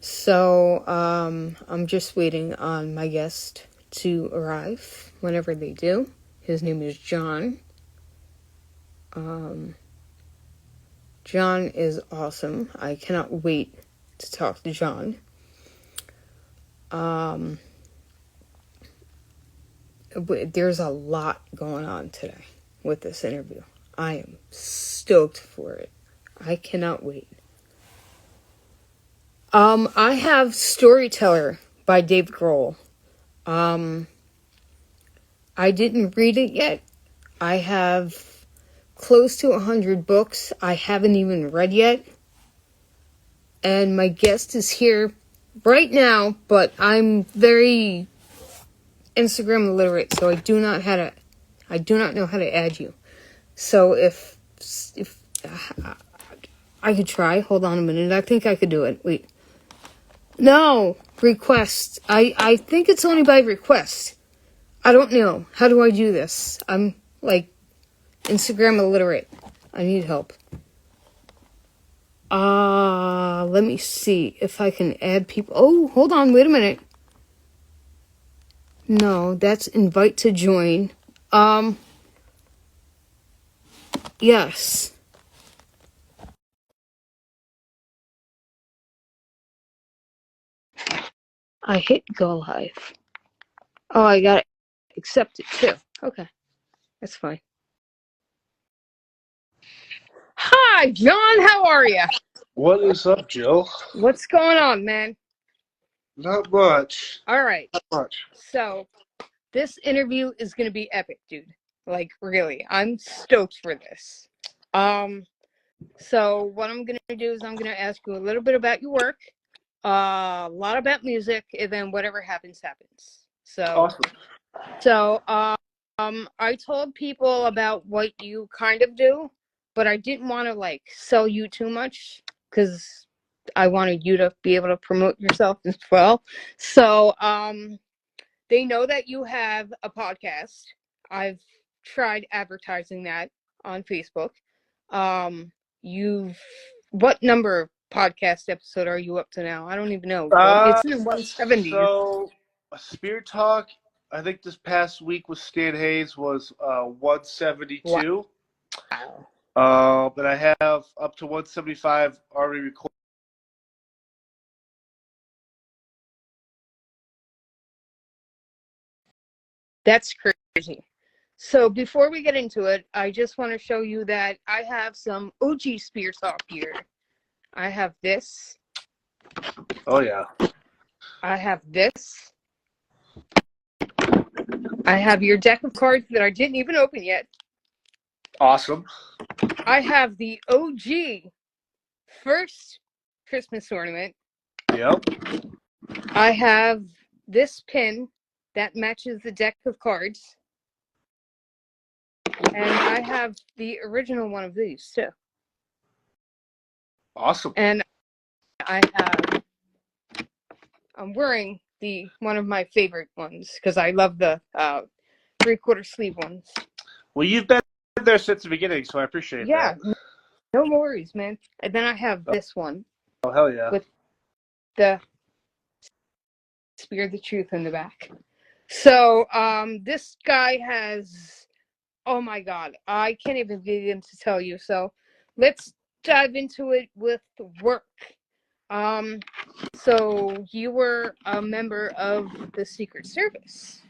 So, I'm just waiting on my guest to arrive whenever they do. His name is John. John is awesome. I cannot wait to talk to John. There's a lot going on today with this interview. I am stoked for it. I cannot wait. I have Storyteller by David Grohl. I didn't read it yet. I have close to 100 books I haven't even read yet. And my guest is here right now, but I'm very Instagram illiterate, so I do not know how to add you. So if I could try. Hold on a minute. I think I could do it. Wait. No. Request. I think it's only by request. I don't know. How do I do this? I'm, Instagram illiterate. I need help. Let me see if I can add people. Oh, hold on. Wait a minute. No, that's invite to join. Yes. I hit go live. Oh, I gotta accept it too. Okay. That's fine. Hi, John. How are you? What is up, Jill? What's going on, man? Not much. All right. Not much. So, this interview is going to be epic, dude. Like, really. I'm stoked for this. So what I'm going to do is I'm going to ask you a little bit about your work, a lot about music, and then whatever happens, happens. Awesome. So, I told people about what you kind of do, but I didn't want to, sell you too much, because I wanted you to be able to promote yourself as well. So, they know that you have a podcast. I've tried advertising that on Facebook. What number podcast episode are you up to now? I don't even know. It's in 170. So, Spear Talk, I think this past week with Stan Hayes was 172. Wow. But I have up to 175 already recorded. That's crazy. So before we get into it, I just want to show you that I have some OG Spear Talk here. I have this. Oh, yeah. I have this. I have your deck of cards that I didn't even open yet. Awesome. I have the OG first Christmas ornament. Yep. I have this pin that matches the deck of cards. And I have the original one of these, too. Awesome. And I'm wearing one of my favorite ones, because I love the 3/4 sleeve ones. Well, you've been there since the beginning, so I appreciate that. Yeah, no worries, man. And then I have this one. Oh, hell yeah. With the Spear the Truth in the back. So, this guy has, oh my God, I can't even begin to tell you. So, let's dive into it with work. So you were a member of the Secret Service.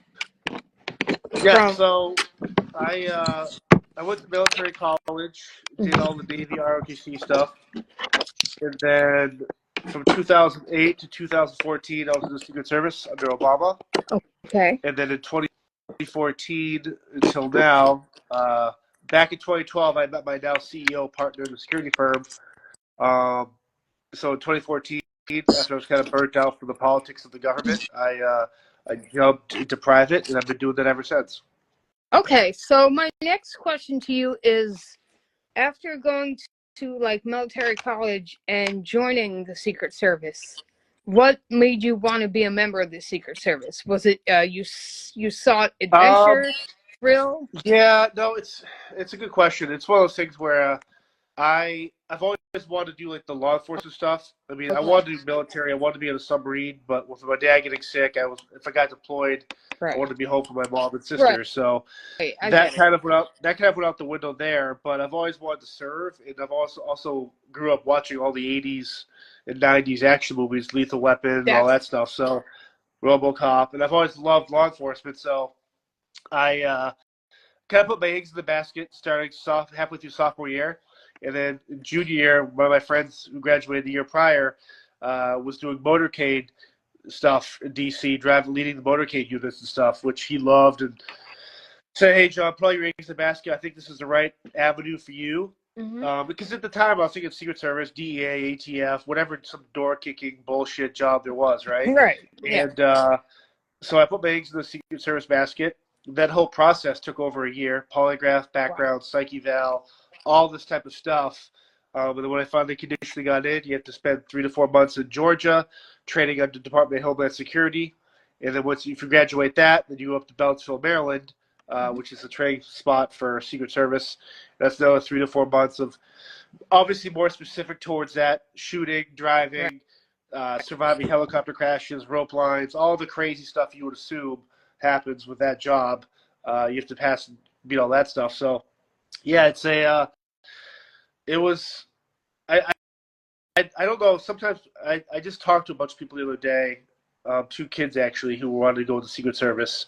Yeah, so I went to military college, did all the Navy ROTC stuff, and then from 2008 to 2014, I was in the Secret Service under Obama. Okay. And then in 2014 until now, back in 2012, I met my now CEO partner in the security firm. So in 2014, after I was kind of burnt out from the politics of the government, I jumped into private, and I've been doing that ever since. Okay, so my next question to you is, after going to military college and joining the Secret Service, what made you want to be a member of the Secret Service? Was it you sought adventure, thrill? Yeah, no, it's a good question. It's one of those things where I I've always wanted to do like the law enforcement stuff. I mean, I Okay. wanted to do military. I wanted to be on a submarine, but with my dad getting sick, if I got deployed, I Right. wanted to be home for my mom and sister. Right. So I that get it. kind of went out. That kind of went out the window there. But I've always wanted to serve, and I've also grew up watching all the '80s and '90s action movies, Lethal Weapon, and all that stuff. So RoboCop, and I've always loved law enforcement. So I kind of put my eggs in the basket, starting halfway through sophomore year, and then junior year, one of my friends who graduated the year prior was doing motorcade stuff in DC, leading the motorcade units and stuff, which he loved, and said, "Hey, John, put all your eggs in the basket. I think this is the right avenue for you." Because at the time, I was thinking Secret Service, DEA, ATF, whatever, some door kicking bullshit job there was, right? Right. Yeah. And so I put my eggs in the Secret Service basket. That whole process took over a year. Polygraph, background, psych eval, all this type of stuff. And then when I finally conditionally got in, you have to spend 3 to 4 months in Georgia training under the Department of Homeland Security. And then if you graduate that, then you go up to Beltsville, Maryland, which is the training spot for Secret Service. That's another 3 to 4 months of obviously more specific towards that shooting, driving, surviving helicopter crashes, rope lines, all the crazy stuff you would assume happens with that job. You have to pass and beat all that stuff. So, yeah, it was. I don't know. Sometimes I just talked to a bunch of people the other day, 2 kids actually, who wanted to go to the Secret Service,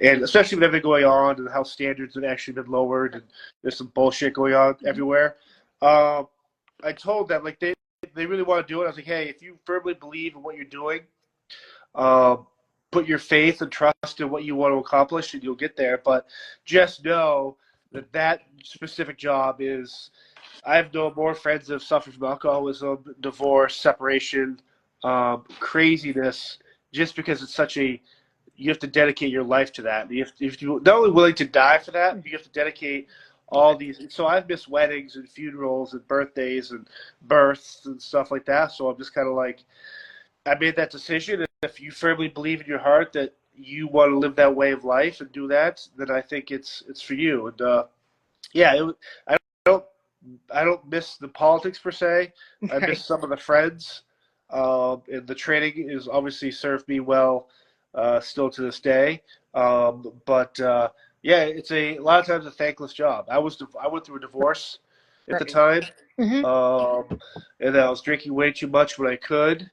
and especially with everything going on and how standards have actually been lowered and there's some bullshit going on everywhere. I told them like they really want to do it. I was like, hey, if you firmly believe in what you're doing, put your faith and trust in what you want to accomplish, and you'll get there. But just know that specific job is. I've known more friends that have suffered from alcoholism, divorce, separation, craziness, just because it's you have to dedicate your life to that. You're not only willing to die for that, but you have to dedicate all these. So I've missed weddings and funerals and birthdays and births and stuff like that. So I'm just kind of like, I made that decision. And if you firmly believe in your heart that you want to live that way of life and do that, then I think it's for you. And yeah, I don't I don't miss the politics per se. I miss some of the friends. And the training is obviously served me well still to this day. But yeah, it's a lot of times a thankless job. I went through a divorce at the time, and I was drinking way too much when I could,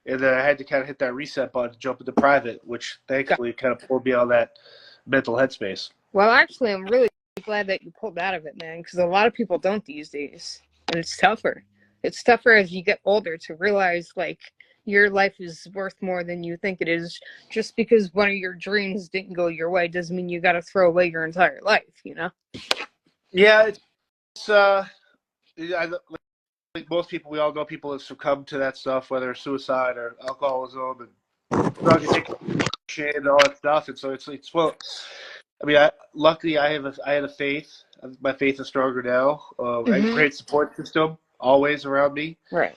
and then I had to kind of hit that reset button to jump into private, which thankfully kind of pulled me out of that mental headspace. Well, actually, I'm really glad that you pulled out of it, man, because a lot of people don't these days, and it's tougher. It's tougher as you get older to realize, like, your life is worth more than you think it is. Just because one of your dreams didn't go your way doesn't mean you got to throw away your entire life, you know? Yeah, it's like most people, we all know people have succumbed to that stuff, whether it's suicide or alcoholism and drug addiction and all that stuff. And so it's well, I mean, luckily I had a faith. My faith is stronger now. I have a great support system always around me. Right.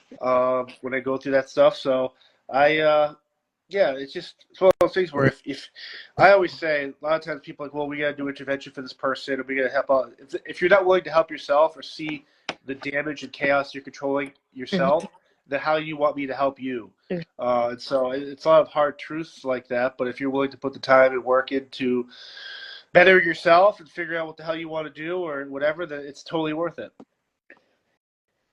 When I go through that stuff, so yeah, it's one of those things where if I always say a lot of times people are like, well, we got to do intervention for this person, and we got to help out. If you're not willing to help yourself or see the damage and chaos you're controlling yourself, then how do you want me to help you? And so it's a lot of hard truths like that. But if you're willing to put the time and work into better yourself and figure out what the hell you want to do or whatever, then it's totally worth it.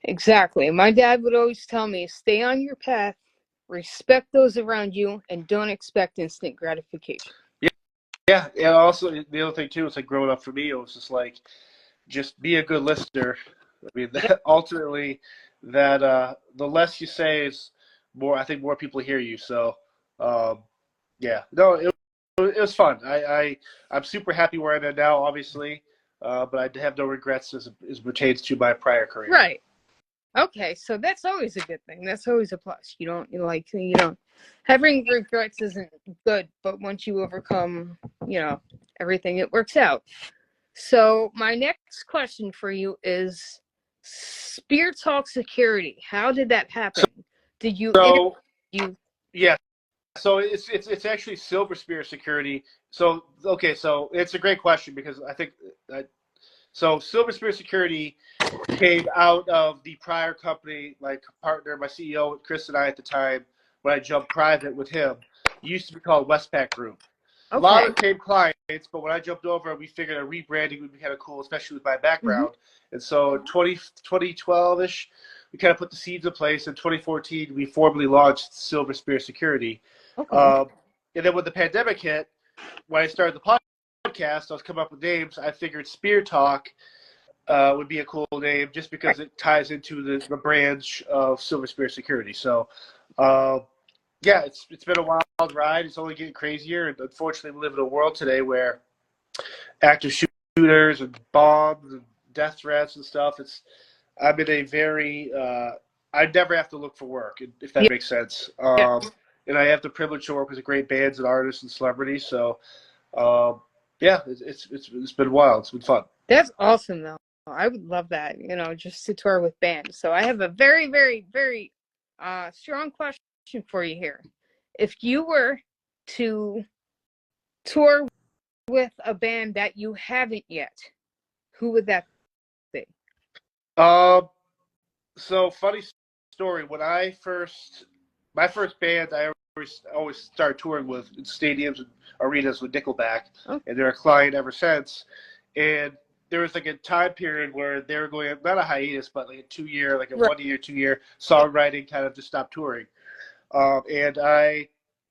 Exactly. My dad would always tell me, stay on your path, respect those around you, and don't expect instant gratification. Yeah. And also the other thing too, it's like growing up for me, it was just like, just be a good listener. I mean, ultimately, the less you say is more. I think more people hear you. So, yeah, no, it was fun. I'm super happy where I'm at now, obviously, but I have no regrets as pertains to my prior career. Right. Okay, so that's always a good thing. That's always a plus. You don't having regrets isn't good, but once you overcome, everything, it works out. So my next question for you is Spear Talk Security. How did that happen? Did you Yeah. So it's actually Silverspear Security. So okay, so it's a great question because I think So Silverspear Security came out of the prior company, my partner, my CEO, Chris and I at the time, when I jumped private with him, used to be called Westpac Group. A lot Okay. of the same clients, but when I jumped over, we figured a rebranding would be kind of cool, especially with my background. And so 2012-ish, we kind of put the seeds in place. In 2014, we formally launched Silverspear Security. Okay. And then when the pandemic hit, when I started the podcast, I was coming up with names. I figured Spear Talk would be a cool name just because it ties into the branch of Silverspear Security. So, yeah, it's been a wild ride. It's only getting crazier, and unfortunately, we live in a world today where active shooters and bombs and death threats and stuff. I'm in a very I never have to look for work, if that makes sense. And I have the privilege to work with great bands and artists and celebrities. So, yeah, it's been wild. It's been fun. That's awesome, though. I would love that, just to tour with bands. So I have a very, very, very strong question for you here. If you were to tour with a band that you haven't yet, who would that be? So funny story. When my first band, I always started touring with in stadiums and arenas with Nickelback, and they're a client ever since. And there was like a time period where they were going, not a hiatus, but like a 2-year, like a 1 year, 2 year songwriting kind of just stopped touring. And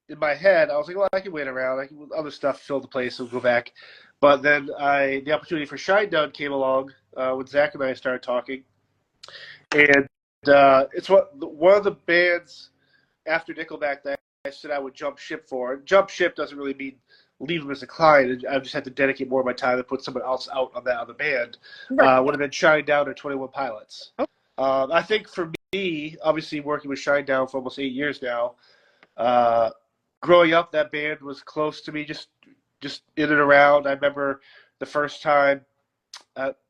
in my head, I was like, well, I can wait around. I can other stuff fill the place and go back. But then the opportunity for Shinedown came along when Zach and I started talking, and it's one of the bands after Nickelback that I said I would jump ship for. Jump ship doesn't really mean leave them as a client. I just had to dedicate more of my time to put someone else out on that other band. Would have been Shinedown or 21 Pilots. I think for me, obviously working with Shinedown for almost 8 years now, growing up, that band was close to me, just in and around. I remember the first time,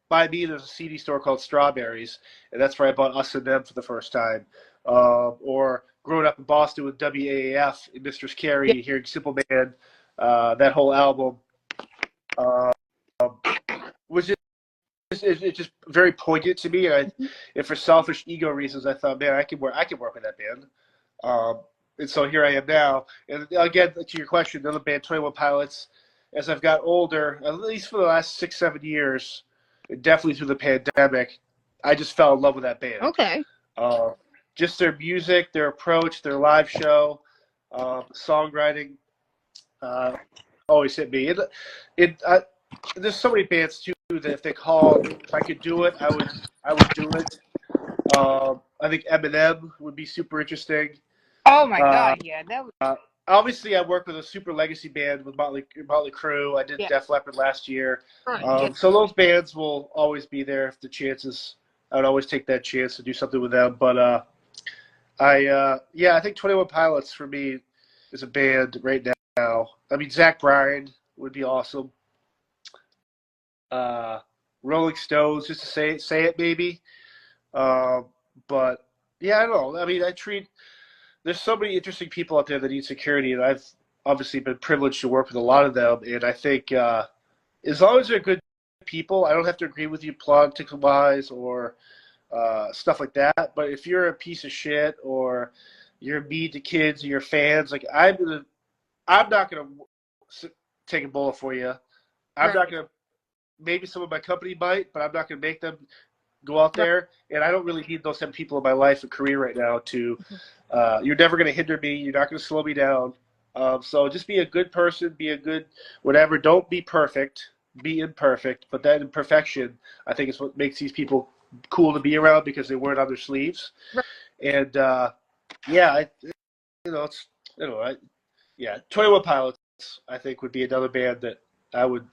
by me, there's a CD store called Strawberries, and that's where I bought Us and Them for the first time. Or growing up in Boston with WAAF and Mistress Carey, hearing Simple Man, that whole album was it's just very poignant to me. And for selfish ego reasons, I thought, man, I can work with that band. And so here I am now. And again, to your question, another band, 21 Pilots. As I've got older, at least for the last 6-7 years, and definitely through the pandemic, I just fell in love with that band. Okay. Just their music, their approach, their live show, songwriting, always hit me. There's so many bands too that if they called, if I could do it, I would do it. I think Eminem would be super interesting. Oh my God, yeah, that was. Obviously, I worked with a super legacy band with Motley Crue. I did Def Leppard last year. So those bands will always be there if the chances. I would always take that chance to do something with them. But I think 21 Pilots for me is a band right now. I mean, Zach Bryan would be awesome. Rolling Stones, just to say it maybe. But yeah, I don't know. I mean, there's so many interesting people out there that need security, and I've obviously been privileged to work with a lot of them. And I think as long as they're good people, I don't have to agree with you politics-wise or stuff like that. But if you're a piece of shit or you're mean to kids or your fans, like I'm not gonna take a bullet for you. I'm not gonna. Maybe some of my company might, but I'm not gonna make them go out there. And I don't really need those 7 people in my life and career right now to. You're never gonna hinder me. You're not gonna slow me down. So just be a good person. Be a good whatever. Don't be perfect. Be imperfect. But that imperfection, I think, is what makes these people cool to be around because they wear it on their sleeves. And yeah, it's 21 Pilots, I think, would be another band that I would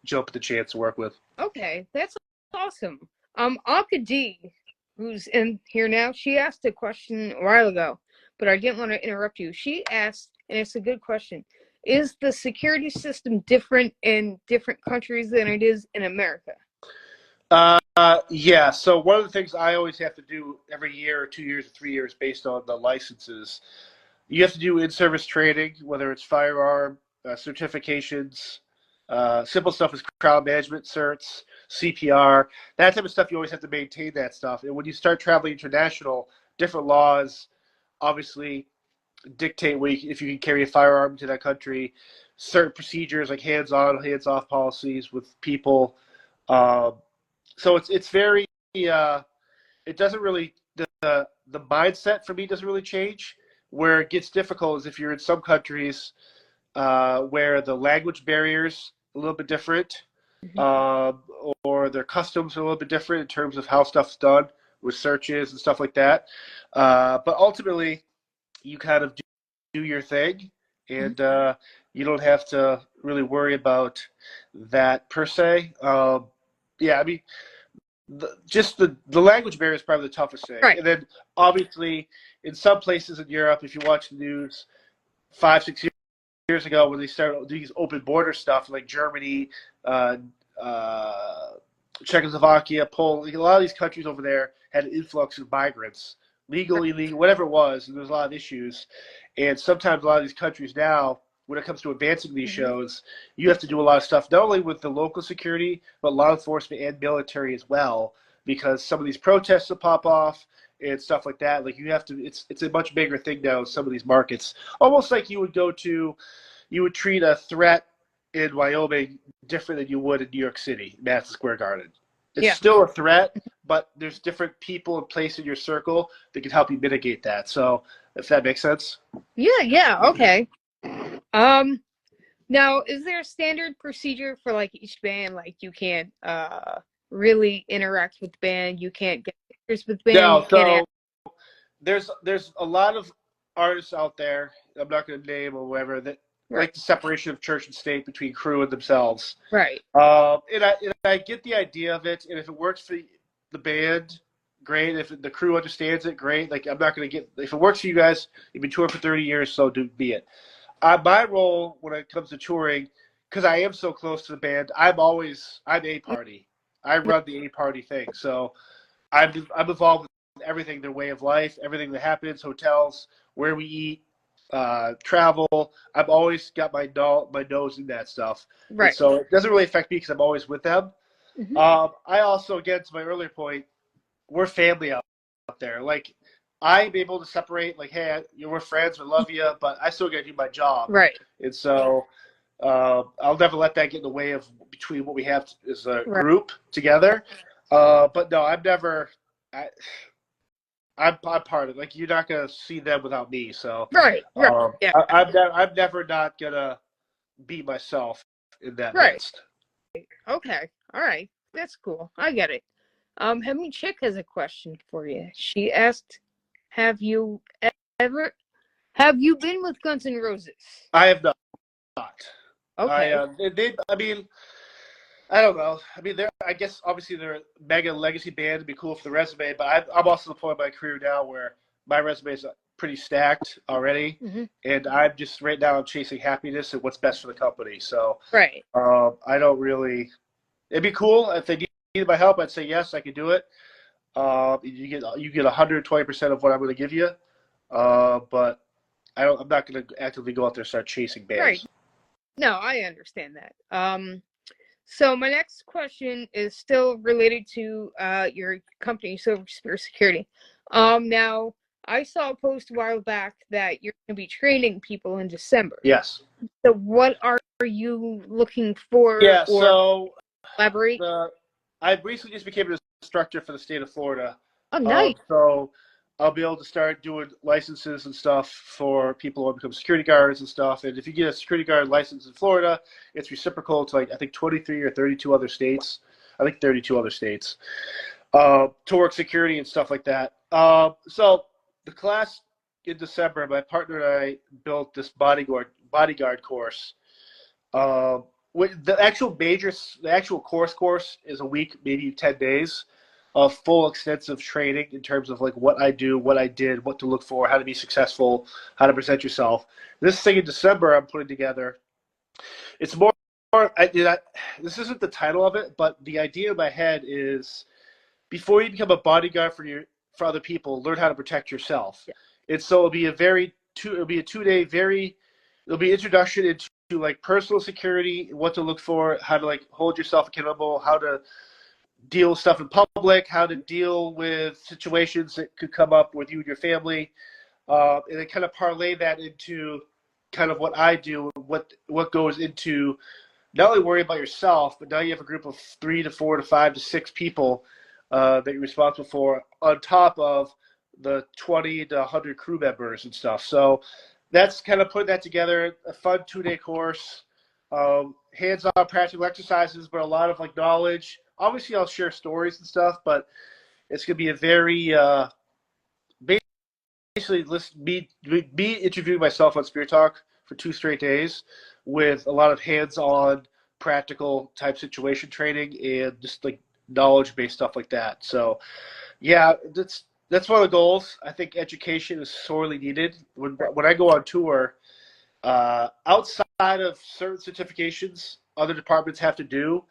jump at the chance to work with. Okay, that's awesome. Alka D, who's in here now, she asked a question a while ago, but I didn't want to interrupt you. She asked, and it's a good question, is the security system different in different countries than it is in America? Yeah, so one of the things I always have to do every year or 2 years or 3 years based on the licenses, you have to do in-service training, whether it's firearm, certifications, Simple stuff is crowd management certs, CPR, that type of stuff. You always have to maintain that stuff. And when you start traveling international, different laws obviously dictate if you can carry a firearm to that country. Certain procedures like hands-on, hands-off policies with people. So it's very. It doesn't really the mindset for me doesn't really change. Where it gets difficult is if you're in some countries where the language barriers a little bit different, or their customs are a little bit different in terms of how stuff's done with searches and stuff like that. But ultimately, you kind of do your thing, and you don't have to really worry about that per se. Yeah, I mean, the language barrier is probably the toughest thing. Right. And then obviously in some places in Europe, if you watch the news 5-6 years ago when they started these open border stuff like Germany, Czechoslovakia, Poland, a lot of these countries over there had an influx of migrants, legal, illegal, whatever it was, and there's a lot of issues. And sometimes a lot of these countries now, when it comes to advancing these shows, you have to do a lot of stuff, not only with the local security, but law enforcement and military as well, because some of these protests will pop off and stuff like that. Like you have to, it's a much bigger thing now in some of these markets. Almost like you would treat a threat in Wyoming different than you would in New York City, Madison Square Garden. It's still a threat, but there's different people in place in your circle that can help you mitigate that. So if that makes sense. Yeah, okay. Now, is there a standard procedure for like each band? Like you can't really interact with the band, you can't get pictures with the band. No, so there's a lot of artists out there, I'm not going to name or whatever, that like the separation of church and state between crew and themselves. Right. And I get the idea of it, and if it works for the band, great. If the crew understands it, great. Like I'm not going to get, if it works for you guys, you've been touring for 30 years, so be it. My role when it comes to touring, because I am so close to the band, I'm a party. I run the a party thing, so I'm involved with everything, their way of life, everything that happens, hotels, where we eat, travel. I've always got my nose in that stuff. Right. And so it doesn't really affect me because I'm always with them. I also, again, to my earlier point, we're family out there. Like I'm able to separate, like, hey, we're friends, we love you, but I still got to do my job. Right. And so I'll never let that get in the way of between what we have as a group together. But no, I'm part of it. Like you're not gonna see them without me. So yeah. I'm never not gonna be myself in that midst. Okay. All right. That's cool. I get it. Hemi Chick has a question for you. She asked, have you been with Guns N' Roses? I have not. Okay. I mean, I don't know. I mean, I guess obviously they're a mega legacy band. It'd be cool for the resume, but I'm also at the point of my career now where my resume is pretty stacked already, and I'm just right now I'm chasing happiness and what's best for the company. So I don't really. It'd be cool if they needed my help. I'd say yes, I could do it. You get 120% of what I'm going to give you, but I'm not going to actively go out there and start chasing bands. Right. No, I understand that. So my next question is still related to your company, Silverspear Security. Now I saw a post a while back that you're going to be training people in December. Yes. So what are you looking for? Yeah. So elaborate. I recently just became an instructor for the state of Florida. Oh, nice. So I'll be able to start doing licenses and stuff for people who become security guards and stuff. And if you get a security guard license in Florida, it's reciprocal to, like, I think 23 or 32 other states. I think 32 other states to work security and stuff like that. So the class in December, my partner and I built this bodyguard course. The actual course is a week, maybe 10 days of full extensive training in terms of like what I do, what I did, what to look for, how to be successful, how to present yourself. This thing in December I'm putting together. It's more. This isn't the title of it, but the idea in my head is before you become a bodyguard for other people, learn how to protect yourself. Yeah. And so it'll be a 2-day it'll be introduction into like personal security, what to look for, how to like hold yourself accountable, how to deal with stuff in public, how to deal with situations that could come up with you and your family, and then kind of parlay that into kind of what I do, what goes into not only worry about yourself, but now you have a group of 3 to 4 to 5 to 6 people that you're responsible for, on top of the 20 to 100 crew members and stuff. So that's kind of putting that together, a fun 2-day course, hands-on practical exercises, but a lot of like knowledge. Obviously, I'll share stories and stuff, but it's going to be a very basically me interviewing myself on Spear Talk for 2 straight days with a lot of hands-on practical type situation training and just like knowledge-based stuff like that. So yeah, that's one of the goals. I think education is sorely needed. When I go on tour, outside of certain certifications other departments have to do,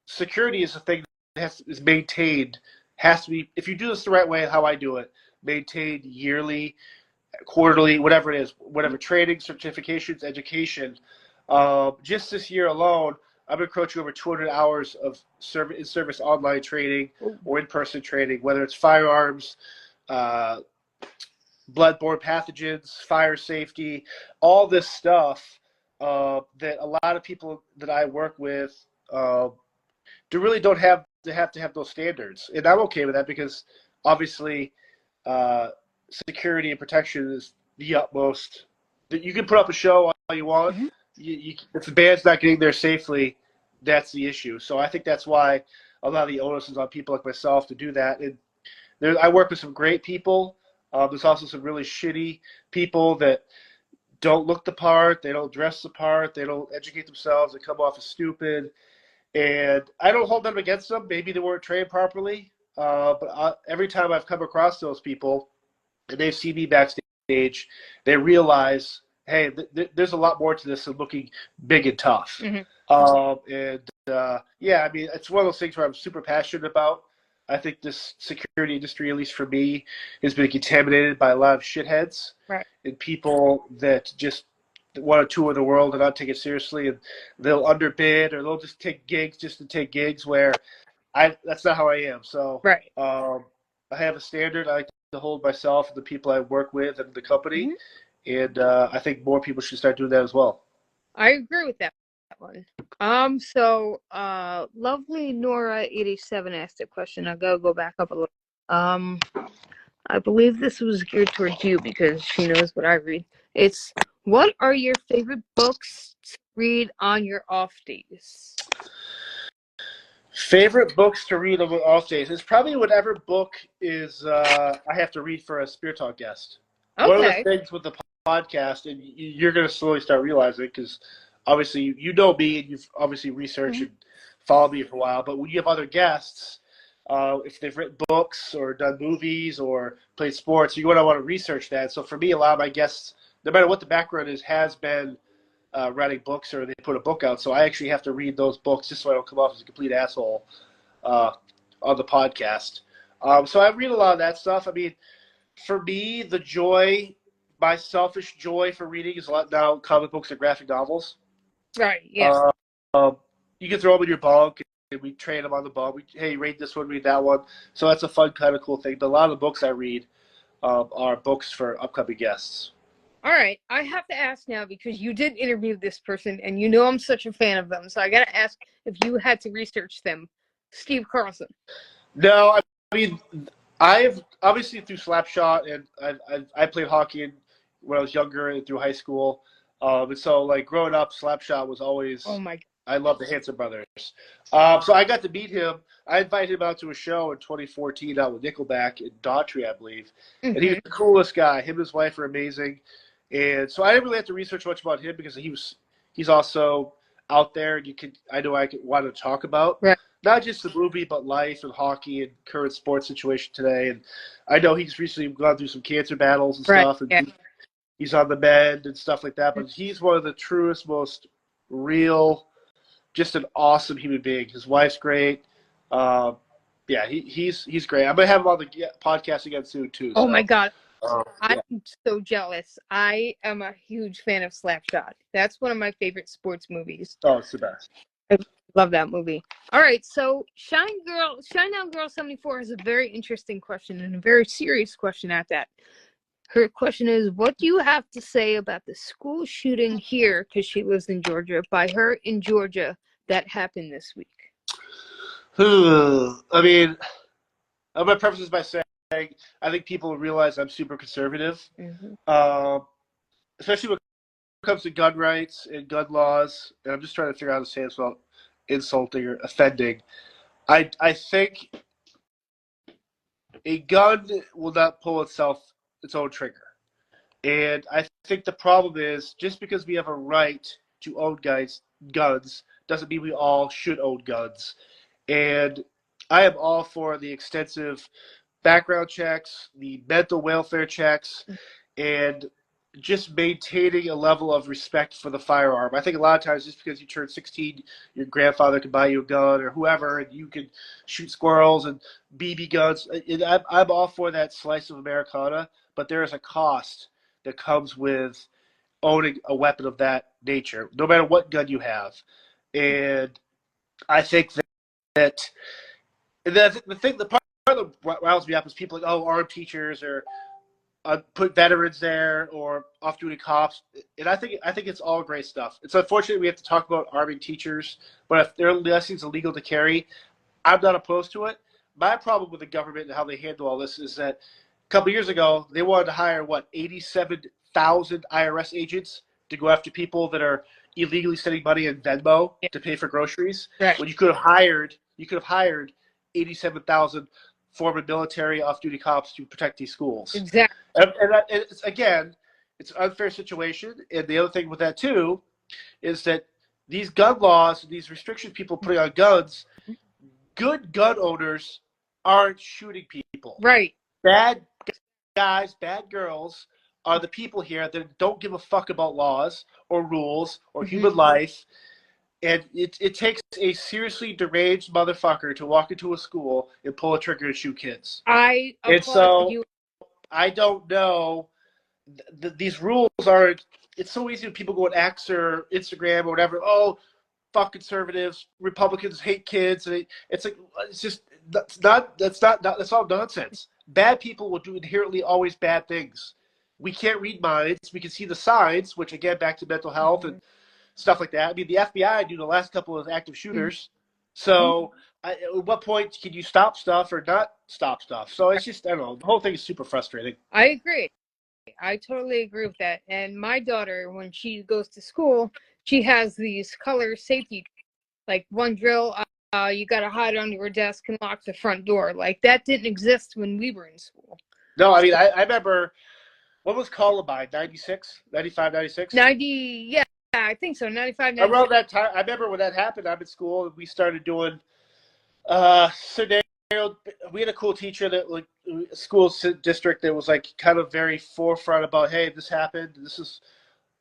security is a thing that is maintained, has to be, if you do this the right way, how I do it, maintained yearly, quarterly, whatever it is, whatever training, certifications, education. Just this year alone, I've been coaching over 200 hours of in-service online training or in-person training, whether it's firearms, bloodborne pathogens, fire safety, all this stuff that a lot of people that I work with really don't have to have those standards. And I'm okay with that because obviously security and protection is the utmost. You can put up a show all you want. Mm-hmm. If the band's not getting there safely, that's the issue. So I think that's why a lot of the onus is on people like myself to do that. And I work with some great people. There's also some really shitty people that don't look the part, they don't dress the part, they don't educate themselves, they come off as stupid. And I don't hold them against them. Maybe they weren't trained properly. But every time I've come across those people and they've seen me backstage, they realize, hey, there's a lot more to this than looking big and tough. Mm-hmm. Yeah, I mean, it's one of those things where I'm super passionate about. I think this security industry, at least for me, has been contaminated by a lot of shitheads, right, and people that just want to tour the world and not take it seriously, and they'll underbid or they'll just take gigs just to take gigs, where that's not how I am. So right. I have a standard I like to hold myself and the people I work with and the company, mm-hmm. and I think more people should start doing that as well. I agree with that one. So lovely Nora87 asked a question. I gotta go back up a little. I believe this was geared towards you because she knows what I read. It's, what are your favorite books to read on your off days? Favorite books to read on my off days is probably whatever book is I have to read for a Spear Talk guest. Okay. One of the things with the podcast, and you're going to slowly start realizing, because obviously you know me and you've obviously researched mm-hmm. and followed me for a while, but when you have other guests, if they've written books or done movies or played sports, you're going to want to research that. So for me, a lot of my guests, no matter what the background is, has been writing books or they put a book out. So I actually have to read those books just so I don't come off as a complete asshole on the podcast. So I read a lot of that stuff. I mean, for me, my selfish joy for reading is a lot now comic books and graphic novels. Right, yeah. You can throw them in your bunk, and we train them on the bunk. Hey, read this one, read that one. So that's a fun, kind of cool thing. But a lot of the books I read are books for upcoming guests. All right, I have to ask now because you did interview this person, and you know I'm such a fan of them. So I got to ask if you had to research them. Steve Carlson. No, I mean, I've obviously through Slapshot, and I played hockey when I was younger and through high school. And so, like, growing up, Slapshot was always. Oh my God. I love the Hanson brothers. So I got to meet him. I invited him out to a show in 2014 out with Nickelback in Daughtry, I believe. Mm-hmm. And he was the coolest guy. Him and his wife are amazing. And so I didn't really have to research much about him because he's also out there. I want to talk about not just the movie, but life and hockey and current sports situation today. And I know he's recently gone through some cancer battles and stuff, and he's on the mend and stuff like that. But he's one of the truest, most real, just an awesome human being. His wife's great. Yeah, he's great. I'm gonna have him on the podcast again soon too. Oh my God. I'm so jealous. I am a huge fan of Slapshot. That's one of my favorite sports movies. Oh, it's the best. I love that movie. All right, so Shinedown Girl 74 has a very interesting question and a very serious question at that. Her question is, what do you have to say about the school shooting here, because she lives in Georgia, by her in Georgia that happened this week? I mean, I'm going to preface this by saying I think people realize I'm super conservative, especially when it comes to gun rights and gun laws. And I'm just trying to figure out how to say this without insulting or offending. I think a gun will not pull its own trigger. And I think the problem is just because we have a right to own guns doesn't mean we all should own guns. And I am all for the extensive background checks, the mental welfare checks, and just maintaining a level of respect for the firearm. I think a lot of times just because you turn 16, your grandfather can buy you a gun or whoever, and you can shoot squirrels and BB guns. And I'm all for that slice of Americana, but there is a cost that comes with owning a weapon of that nature, no matter what gun you have. And I think that the part that riles me up is people like, oh, armed teachers or put veterans there or off-duty cops, and I think it's all great stuff. It's unfortunate we have to talk about arming teachers, but if their lessons illegal to carry, I'm not opposed to it. My problem with the government and how they handle all this is that a couple of years ago they wanted to hire 87,000 IRS agents to go after people that are illegally sending money in Venmo to pay for groceries. Right. When you could have hired 87,000 former military off-duty cops to protect these schools. Exactly. And it's, again, it's an unfair situation. And the other thing with that, too, is that these gun laws, these restrictions people putting on guns, good gun owners aren't shooting people. Right. Bad guys, bad girls are the people here that don't give a fuck about laws or rules or human life. And it takes a seriously deranged motherfucker to walk into a school and pull a trigger and shoot kids. And so you. I don't know. These rules aren't. It's so easy when people go on X or Instagram or whatever. Oh, fuck conservatives. Republicans hate kids. And it's like it's just that's all nonsense. Bad people will do inherently always bad things. We can't read minds. We can see the signs, which again back to mental health and stuff like that. I mean, the FBI do the last couple of active shooters. So at what point can you stop stuff or not stop stuff? So it's just, I don't know. The whole thing is super frustrating. I agree. I totally agree with that. And my daughter, when she goes to school, she has these color safety, like one drill, you got to hide under your desk and lock the front door. Like that didn't exist when we were in school. No, I mean, I remember, what was Columbine, 96, 95, 96? 90, yeah. I think so, 95, 96. Around that time, I remember when that happened, I'm in school, and we started doing scenario. We had a cool teacher that, like, school district that was, like, kind of very forefront about, hey, this happened. This is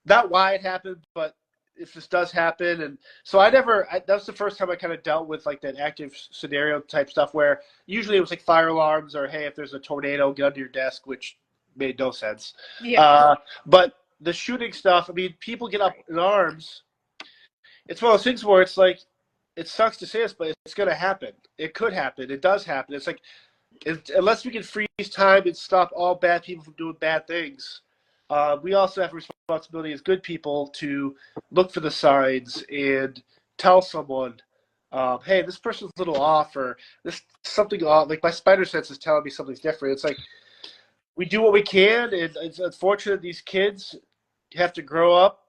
not why it happened, but if this does happen. And so that was the first time I kind of dealt with, like, that active scenario type stuff where usually it was, like, fire alarms or, hey, if there's a tornado, get under your desk, which made no sense. Yeah. But the shooting stuff, I mean, people get up in arms. It's one of those things where it's like, it sucks to say this, but it's going to happen. It could happen. It does happen. It's like, unless we can freeze time and stop all bad people from doing bad things, we also have a responsibility as good people to look for the signs and tell someone, hey, this person's a little off, or this something off. Like my spider sense is telling me something's different. It's like, we do what we can, and it's unfortunate these kids have to grow up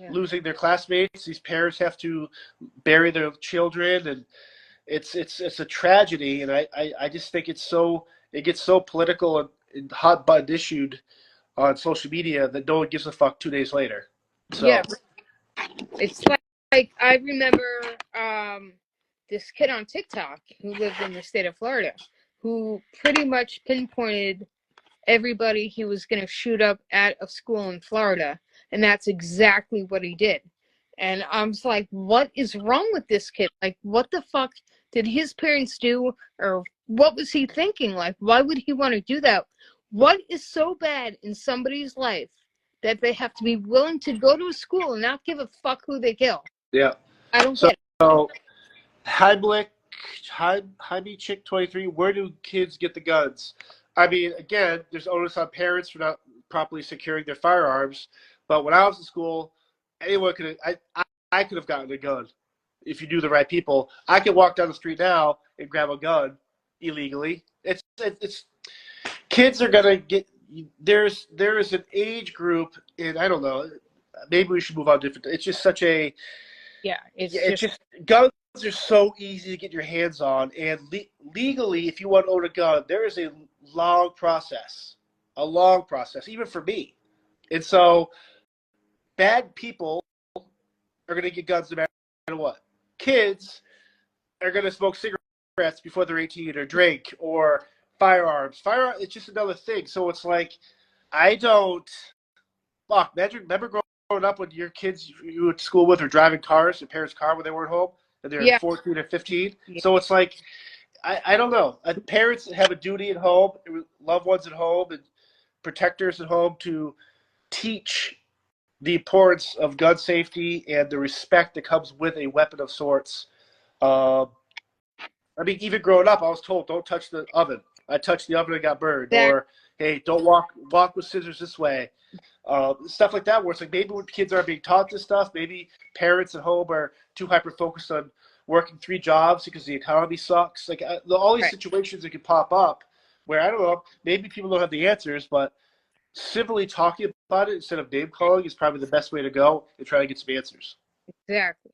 losing their classmates. These parents have to bury their children, and it's a tragedy. And I just think it gets so political and hot button issued on social media that no one gives a fuck 2 days later. So. Yeah, it's like I remember this kid on TikTok who lived in the state of Florida who pretty much pinpointed everybody he was going to shoot up at a school in Florida, and that's exactly what he did. And I'm just like, what is wrong with this kid? Like, what the fuck did his parents do, or what was he thinking? Like, why would he want to do that What is so bad in somebody's life that they have to be willing to go to a school and not give a fuck who they kill? Yeah. I don't get it. So, Heimlich, Chick 23, where do kids get the guns? I mean, again, there's onus on parents for not properly securing their firearms. But when I was in school, anyone could I could have gotten a gun if you knew the right people. I could walk down the street now and grab a gun illegally. It's kids are gonna get. There is an age group, and I don't know. Maybe we should move on different. It's just such a it's just guns are so easy to get your hands on, and legally, if you want to own a gun, there is a long process, even for me. And so, bad people are going to get guns no matter what. Kids are going to smoke cigarettes before they're 18, or drink, or firearms. It's just another thing. So it's like, I don't. Fuck, remember growing up when your kids you went to school with were driving cars, your parents' car when they weren't home, and they're 14 or 15. Yeah. So it's like, I don't know. Parents have a duty at home, loved ones at home, and protectors at home to teach the importance of gun safety and the respect that comes with a weapon of sorts. I mean, even growing up, I was told, don't touch the oven. I touched the oven and got burned. Or, hey, don't walk with scissors this way. Stuff like that, where it's like maybe when kids aren't being taught this stuff, maybe parents at home are too hyper-focused on working 3 jobs because the economy sucks. Like all these situations that could pop up where, I don't know, maybe people don't have the answers, but civilly talking about it instead of name-calling is probably the best way to go and try to get some answers. Exactly.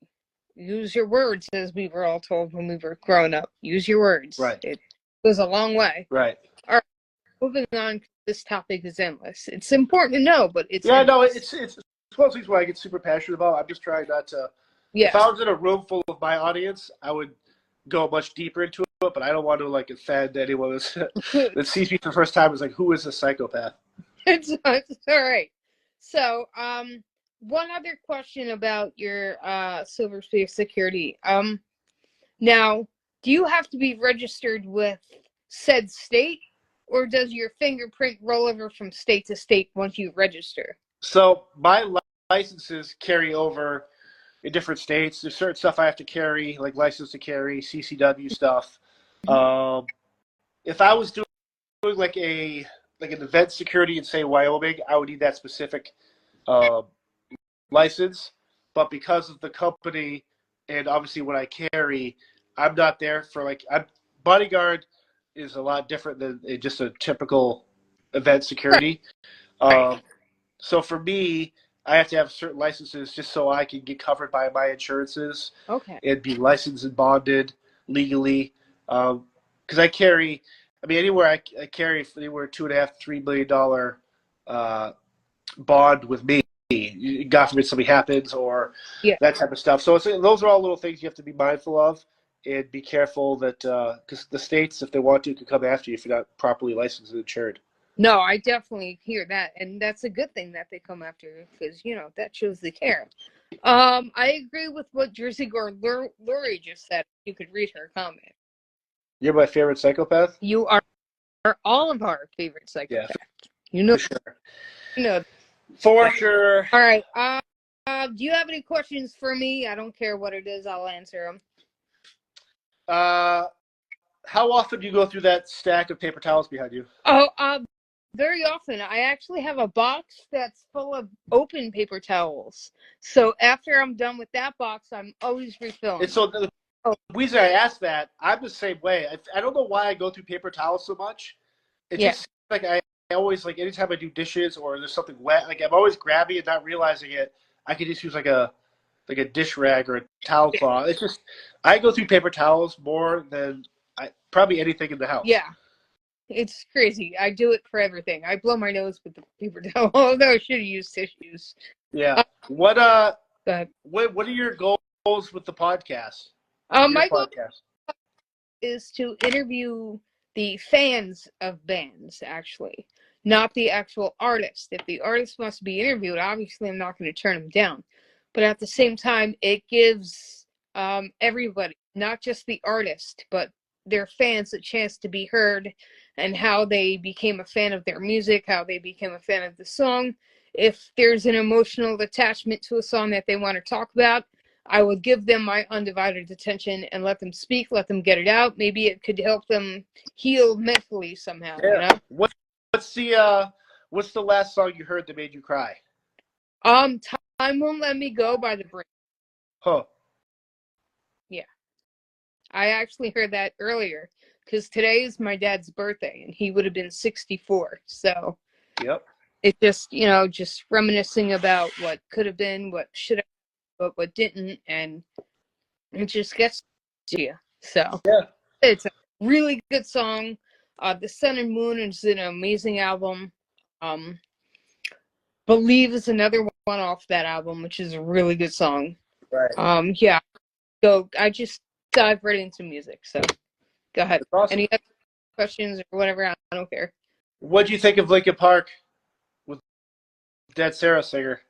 Use your words, as we were all told when we were growing up. Use your words. Right. It goes a long way. Right. All right. Moving on, this topic is endless. It's important to know, but it's endless. It's one of the things where I get super passionate about. I'm just trying not to. Yeah. If I was in a room full of my audience, I would go much deeper into it, but I don't want to like offend anyone that sees me for the first time. Is like, who is a psychopath? It's all right. So, one other question about your Silverspear Security. Now, do you have to be registered with said state, or does your fingerprint roll over from state to state once you register? So my licenses carry over in different states. There's certain stuff I have to carry, like license to carry, CCW stuff. If I was doing like an event security in, say, Wyoming, I would need that specific license. But because of the company and obviously what I carry, I'm not there for bodyguard is a lot different than just a typical event security. Right. So for me, I have to have certain licenses just so I can get covered by my insurances. Okay. And be licensed and bonded legally. Because I carry, anywhere I carry anywhere $2.5–3 million bond with me. God forbid something happens or that type of stuff. So those are all little things you have to be mindful of and be careful that because the states, if they want to, can come after you if you're not properly licensed and insured. No, I definitely hear that, and that's a good thing that they come after you because that shows they care. I agree with what Jersey Girl Lori just said. You could read her comment. You're my favorite psychopath? You are all of our favorite psychopaths. Yeah, for sure. For sure. All right. Do you have any questions for me? I don't care what it is. I'll answer them. How often do you go through that stack of paper towels behind you? Oh, very often. I actually have a box that's full of open paper towels. So after I'm done with that box, I'm always refilling. And so the reason I asked that, I'm the same way. I don't know why I go through paper towels so much. It just seems like I always, anytime I do dishes or there's something wet, I'm always grabbing and not realizing it. I could just use a dish rag or a towel cloth. It's just, I go through paper towels more than probably anything in the house. Yeah. It's crazy. I do it for everything. I blow my nose with the paper towel, although I should have used tissues. Yeah. What are your goals with the podcast? My goal is to interview the fans of bands, actually, not the actual artist. If the artist wants to be interviewed, obviously I'm not going to turn him down. But at the same time, it gives everybody, not just the artist, but their fans a chance to be heard, and how they became a fan of their music, how they became a fan of the song. If there's an emotional attachment to a song that they want to talk about, I would give them my undivided attention and let them speak, let them get it out. Maybe it could help them heal mentally somehow, Yeah. you know? What's the last song you heard that made you cry? Time Won't Let Me Go by the Brink. Huh. Yeah. I actually heard that earlier because today is my dad's birthday and he would have been 64. So Yep. it just, just reminiscing about what could have been, what should have, but what didn't, and it just gets to you. So Yeah. it's a really good song. The Sun and Moon is an amazing album. Believe is another one off that album, which is a really good song. Right. Yeah. So I just dive right into music. So go ahead. Awesome. Any other questions or whatever? I don't care. What do you think of Linkin Park with Dead Sarah singer?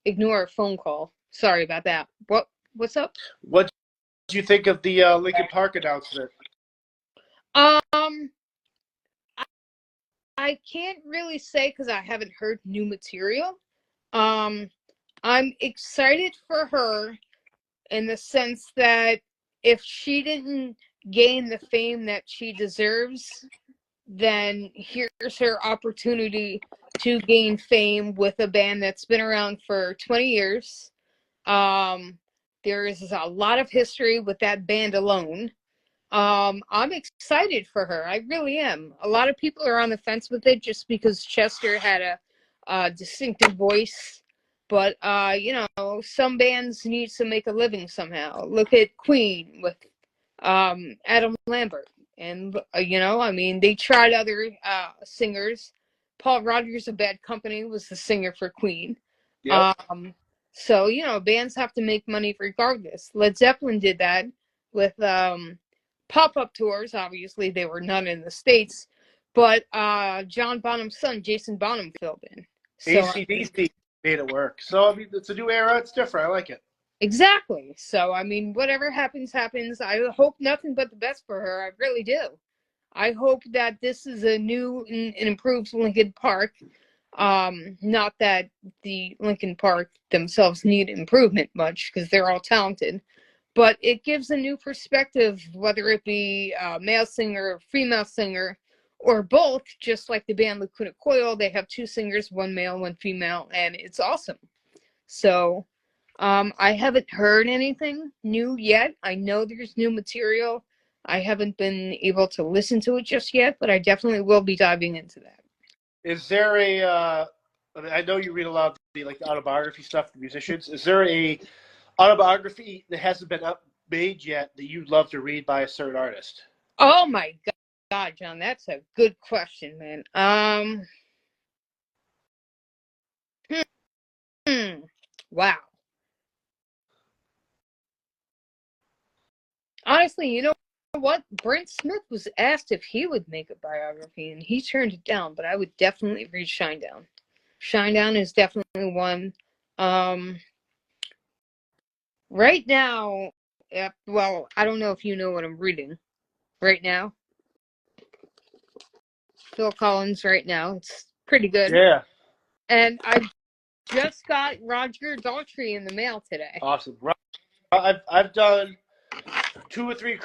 Ignore a phone call. Sorry about that. What's up? What do you think of the Linkin Park announcement? Um, I can't really say because I haven't heard new material. I'm excited for her in the sense that if she didn't gain the fame that she deserves, then here's her opportunity to gain fame with a band that's been around for 20 years. There is a lot of history with that band alone. I'm excited for her. I really am. A lot of people are on the fence with it just because Chester had a distinctive voice. But, some bands need to make a living somehow. Look at Queen with Adam Lambert. And, they tried other singers. Paul Rodgers of Bad Company was the singer for Queen. Yep. So, bands have to make money regardless. Led Zeppelin did that with pop-up tours. Obviously, they were none in the States. But John Bonham's son, Jason Bonham, filled in. So, AC/DC made it work. So, I mean, it's a new era. It's different. I like it. Exactly. So, whatever happens, happens. I hope nothing but the best for her. I really do. I hope that this is a new and improved Linkin Park. Not that the Linkin Park themselves need improvement much because they're all talented, but it gives a new perspective, whether it be a male singer, female singer, or both. Just like the band Lacuna Coil, they have two singers, one male, one female, and it's awesome. So, I haven't heard anything new yet. I know there's new material. I haven't been able to listen to it just yet, but I definitely will be diving into that. Is there I know you read a lot of the autobiography stuff for musicians. Is there a autobiography that hasn't been made yet that you'd love to read by a certain artist? Oh my God, John, that's a good question, man. Wow. Honestly, you know what? Brent Smith was asked if he would make a biography, and he turned it down. But I would definitely read Shinedown. Shinedown is definitely one. Right now, well, I don't know if you know what I'm reading right now. Phil Collins right now. It's pretty good. Yeah. And I just got Roger Daltrey in the mail today. Awesome. I've done 2 or 3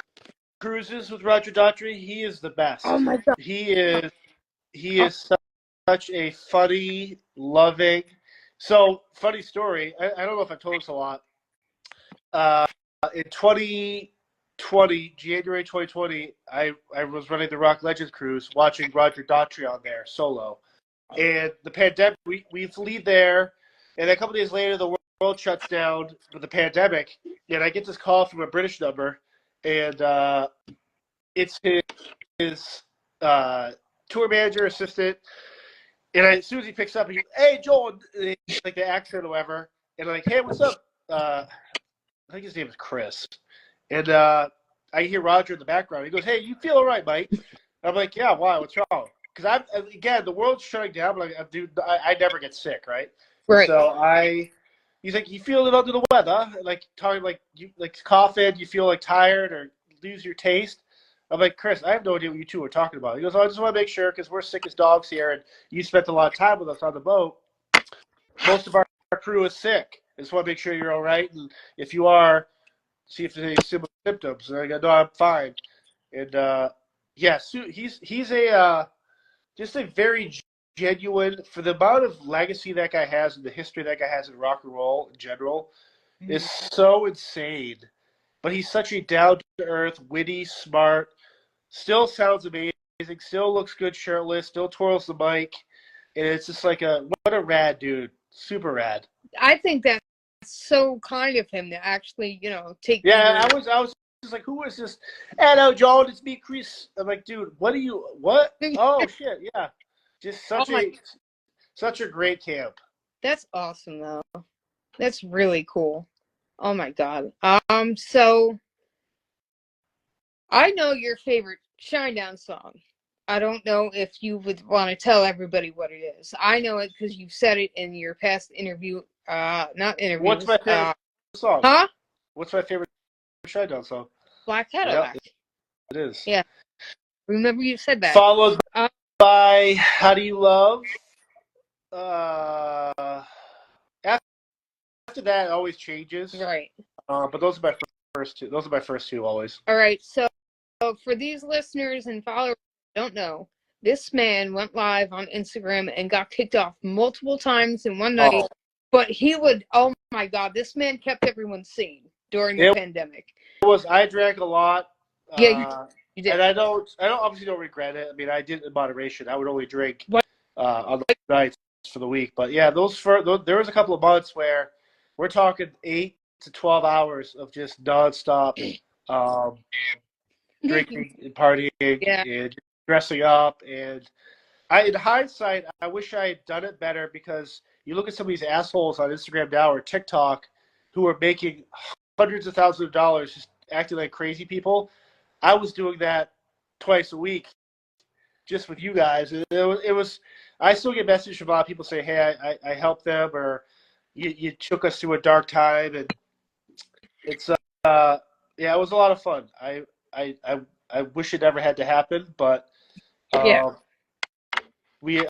cruises with Roger Daltrey. He is the best. Oh my God. He is such a funny, loving. So, funny story. I don't know if I told this a lot. In 2020, January 2020, I was running the Rock Legends cruise, watching Roger Daltrey on there solo. And the pandemic, we leave there, and a couple days later, the world shuts down with the pandemic. And I get this call from a British number, and it's his tour manager, assistant. And as soon as he picks up, he goes, "Hey, Joel," like the accent or whatever. And I'm like, "Hey, what's up?" I think his name is Chris. And I hear Roger in the background. He goes, "Hey, you feel all right, Mike?" I'm like, "Yeah, why? What's wrong?" Because again, the world's shutting down, but dude, I never get sick, right? Right. So he's like, you feel it under the weather, like talking like you like coughing, you feel like tired or lose your taste. I'm like, Chris, I have no idea what you two are talking about. He goes, oh, I just want to make sure because we're sick as dogs here, and you spent a lot of time with us on the boat. Most of our crew is sick. I just want to make sure you're all right, and if you are, see if there's any similar symptoms. And I go, no, I'm fine. And yeah, he's a just a very genuine for the amount of legacy that guy has and the history that guy has in rock and roll in general is so insane. But he's such a down to earth, witty, smart, still sounds amazing, still looks good shirtless, still twirls the mic, and it's just like what a rad dude, super rad. I think that's so kind of him to actually, take. Yeah, I was just like, who is this? Hello, John, it's me, Chris. I'm like, dude, what? Oh shit, yeah, just such a great camp. That's awesome, though. That's really cool. Oh my god. So I know your favorite Shinedown song. I don't know if you would want to tell everybody what it is. I know it because you've said it in your past interview. Not interviews. What's my favorite song? Huh? What's my favorite Shinedown song? Black Cadillac. Yep, it is. Yeah. Remember you said that. Followed by How Do You Love? After that, it always changes. Right. But those are my first two. Those are my first two always. All right. So for these listeners and followers who don't know, this man went live on Instagram and got kicked off multiple times in one night. But he would, oh my God, this man kept everyone sane during the pandemic. I drank a lot. Yeah, you did. And I obviously don't regret it. I mean, I did it in moderation. I would only drink on the nights for the week. But yeah, there was a couple of months where we're talking 8 to 12 hours of just nonstop drinking and partying and dressing up. And in hindsight, I wish I had done it better because you look at some of these assholes on Instagram now or TikTok who are making hundreds of thousands of dollars just acting like crazy people. I was doing that twice a week just with you guys. It was I still get messages from a lot of people saying, hey, I helped them or you took us through a dark time. And it's, yeah, it was a lot of fun. I wish it never had to happen, but we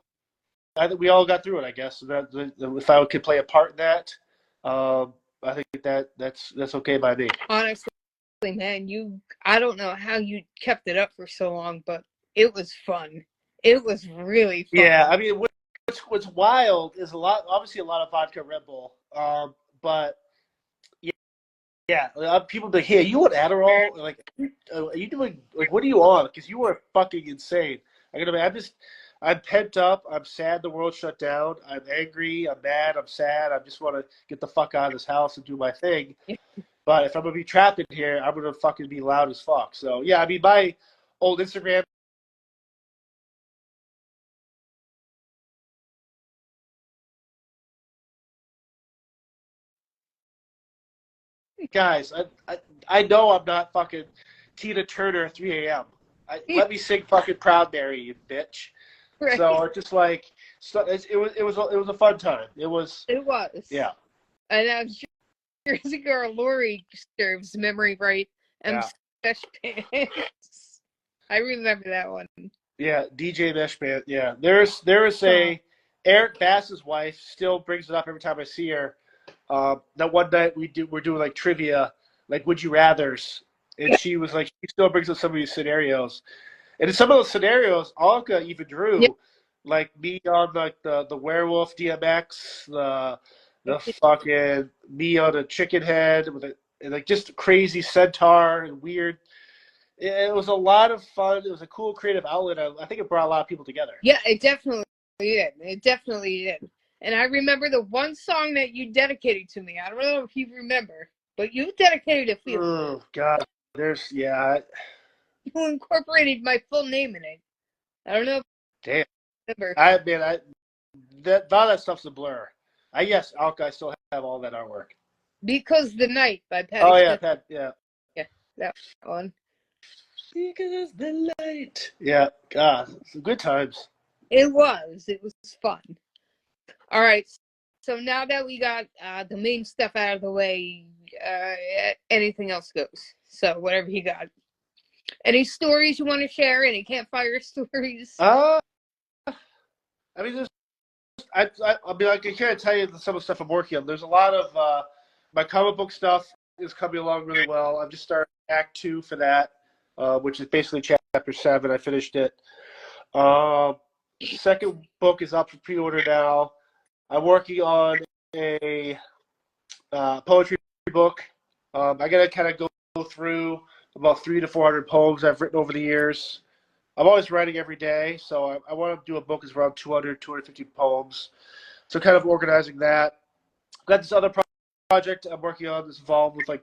all got through it, I guess. If I could play a part in that, I think that's okay by me. Honestly, man, I don't know how you kept it up for so long, but it was fun. It was really fun. Yeah, I mean, what's wild is obviously a lot of vodka Red Bull, but yeah, people be like, hey, are you on Adderall? Like, are you doing, like, what are you on? Because you are fucking insane. I'm pent up. I'm sad the world shut down. I'm angry. I'm mad. I'm sad. I just want to get the fuck out of this house and do my thing. But if I'm going to be trapped in here, I'm going to fucking be loud as fuck. So, yeah, I mean, my old Instagram. Guys, I know I'm not fucking Tina Turner at 3 a.m. Let me sing fucking Proud Mary, you bitch. Right. So it's just like it was a fun time. It was. Yeah. And I'm sure Jersey Girl Lori serves memory right. And Mesh Pants. I remember that one. Yeah, DJ Mesh Pants. Yeah, there is Eric Bass's wife still brings it up every time I see her. That one night we're doing like trivia, like would you rather's, and she was like, she still brings up some of these scenarios, and in some of those scenarios, Alka even drew, like me on like the werewolf DMX, the fucking me on a chicken head with like just crazy centaur and weird. It was a lot of fun. It was a cool creative outlet. I think it brought a lot of people together. Yeah, it definitely did. It definitely did. And I remember the one song that you dedicated to me. I don't know if you remember, but you dedicated a feeling. Oh, God. You incorporated my full name in it. I don't know if Damn. you remember. A lot of that stuff's a blur. Yes, Alka, I still have all that artwork. Because the Night by Patty. Oh, yeah, Pat, yeah. Yeah, that one. Because the light. Yeah, God, some good times. It was fun. All right, So now that we got the main stuff out of the way, anything else goes. So whatever you got. Any stories you want to share? Any campfire stories? I mean, I'll be like, I can't tell you some of the stuff I'm working on. There's a lot of my comic book stuff is coming along really well. I've just started Act 2 for that, which is basically Chapter 7. I finished it. Second book is up for pre-order now. I'm working on a poetry book. I gotta kind of go through about 300 to 400 poems I've written over the years. I'm always writing every day, so I want to do a book that's around 200, 250 poems. So kind of organizing that. Got this other project I'm working on that's involved with like